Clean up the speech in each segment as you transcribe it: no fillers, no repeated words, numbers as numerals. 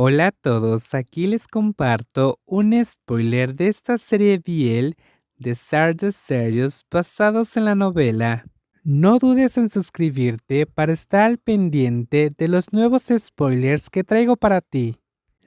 Hola a todos, aquí les comparto un spoiler de esta serie BL de Stardust Series basados en la novela. No dudes en suscribirte para estar al pendiente de los nuevos spoilers que traigo para ti.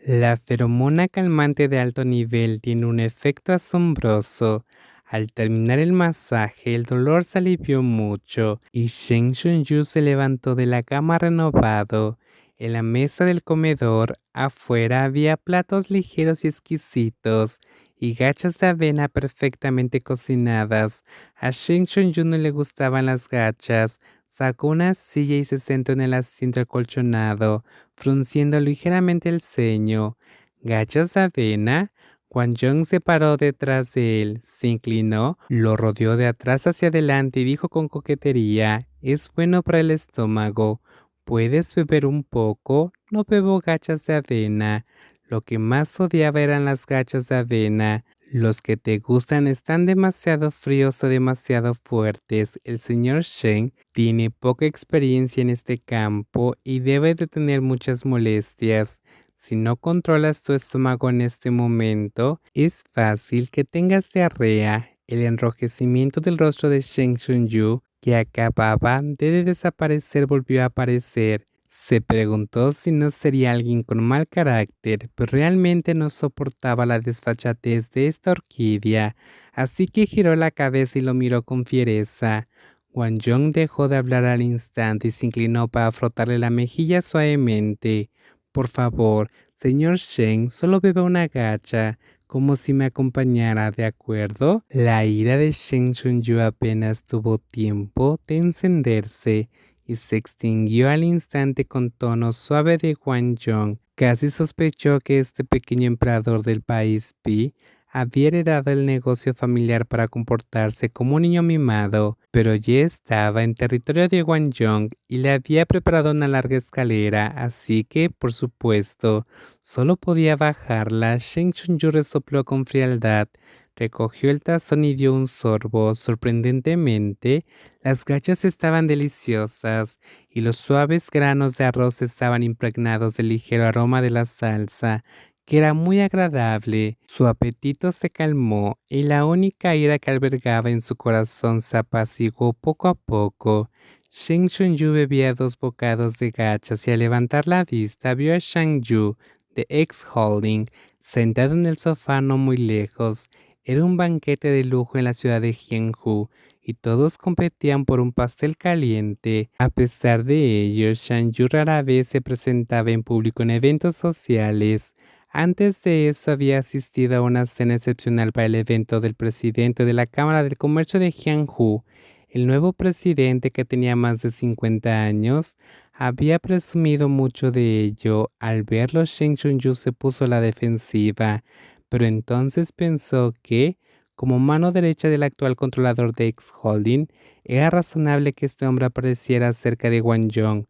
La feromona calmante de alto nivel tiene un efecto asombroso. Al terminar el masaje, el dolor se alivió mucho y Shen Shunyu se levantó de la cama renovado. En la mesa del comedor, afuera había platos ligeros y exquisitos y gachas de avena perfectamente cocinadas. A Shen Shunyu no le gustaban las gachas. Sacó una silla y se sentó en el asiento acolchonado frunciendo ligeramente el ceño. ¿Gachas de avena? Quan Jong se paró detrás de él, se inclinó, lo rodeó de atrás hacia adelante y dijo con coquetería, es bueno para el estómago. ¿Puedes beber un poco? No bebo gachas de avena. Lo que más odiaba eran las gachas de avena. Los que te gustan están demasiado fríos o demasiado fuertes. El señor Shen tiene poca experiencia en este campo y debe de tener muchas molestias. Si no controlas tu estómago en este momento, es fácil que tengas diarrea. El enrojecimiento del rostro de Shen Shunyu, que acababa de desaparecer, volvió a aparecer. Se preguntó si no sería alguien con mal carácter, pero realmente no soportaba la desfachatez de esta orquídea, así que giró la cabeza y lo miró con fiereza. Wang Jong dejó de hablar al instante y se inclinó para frotarle la mejilla suavemente. Por favor, señor Shen, solo beba una gacha, como si me acompañara, ¿de acuerdo? La ira de Shen Shunyu apenas tuvo tiempo de encenderse y se extinguió al instante con tono suave de Wang Jong. Casi sospechó que este pequeño emperador del país Pi había heredado el negocio familiar para comportarse como un niño mimado, pero ya estaba en territorio de Wang Jong y le había preparado una larga escalera, así que, por supuesto, solo podía bajarla. Shen Chunyu resopló con frialdad, recogió el tazón y dio un sorbo. Sorprendentemente, las gachas estaban deliciosas y los suaves granos de arroz estaban impregnados del ligero aroma de la salsa, que era muy agradable. Su apetito se calmó y la única ira que albergaba en su corazón se apaciguó poco a poco. Shen Shunyu bebía 2 bocados de gachas y al levantar la vista vio a Shang Yu de X Holding sentado en el sofá no muy lejos. Era un banquete de lujo en la ciudad de Jianhu y todos competían por un pastel caliente. A pesar de ello, Shang Yu rara vez se presentaba en público en eventos sociales. Antes de eso había asistido a una cena excepcional para el evento del presidente de la Cámara del Comercio de Jianghu. El nuevo presidente, que tenía más de 50 años, había presumido mucho de ello. Al verlo, Shen Shunyu se puso a la defensiva, pero entonces pensó que, como mano derecha del actual controlador de X Holding, era razonable que este hombre apareciera cerca de Wang Jong.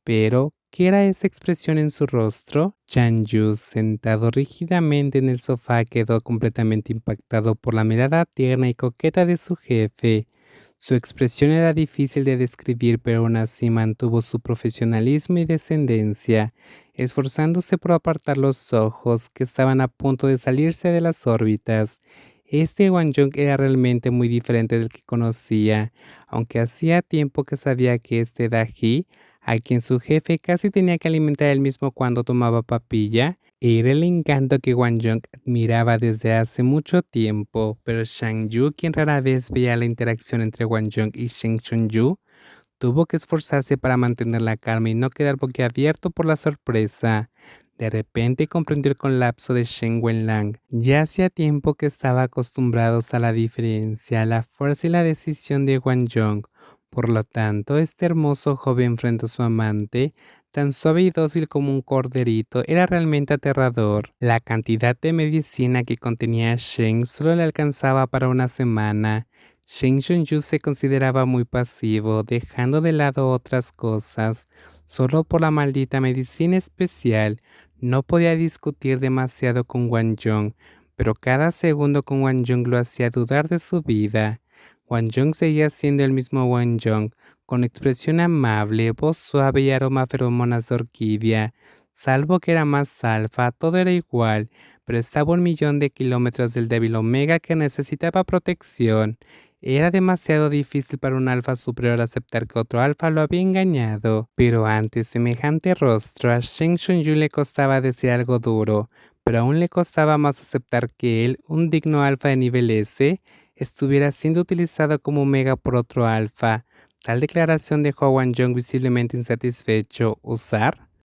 Pero, ¿qué era esa expresión en su rostro? Chan Yu, sentado rígidamente en el sofá, quedó completamente impactado por la mirada tierna y coqueta de su jefe. Su expresión era difícil de describir, pero aún así mantuvo su profesionalismo y descendencia, esforzándose por apartar los ojos que estaban a punto de salirse de las órbitas. Este Wang Jung era realmente muy diferente del que conocía, aunque hacía tiempo que sabía que este Daji, a quien su jefe casi tenía que alimentar él mismo cuando tomaba papilla, era el encanto que Wang Jung admiraba desde hace mucho tiempo, pero Shang Yu, quien rara vez veía la interacción entre Wang Jung y Shen Chunyu, tuvo que esforzarse para mantener la calma y no quedar boquiabierto por la sorpresa. De repente comprendió el colapso de Shen Wenlang. Ya hacía tiempo que estaba acostumbrados a la diferencia, la fuerza y la decisión de Wang Jong. Por lo tanto, este hermoso joven frente a su amante, tan suave y dócil como un corderito, era realmente aterrador. La cantidad de medicina que contenía Shen solo le alcanzaba para una semana. Shen Shunyu se consideraba muy pasivo, dejando de lado otras cosas. Solo por la maldita medicina especial, no podía discutir demasiado con Wang Jong, pero cada segundo con Wang Jong lo hacía dudar de su vida. Wang Jong seguía siendo el mismo Wang Jong, con expresión amable, voz suave y aroma a feromonas de orquídea. Salvo que era más alfa, todo era igual, pero estaba a 1 millón de kilómetros del débil Omega que necesitaba protección. Era demasiado difícil para un alfa superior aceptar que otro alfa lo había engañado, pero ante semejante rostro a Shen Shunyu le costaba decir algo duro, pero aún le costaba más aceptar que él, un digno alfa de nivel S, estuviera siendo utilizado como Omega por otro alfa. Tal declaración dejó a Wang Jong visiblemente insatisfecho. ¿Usar?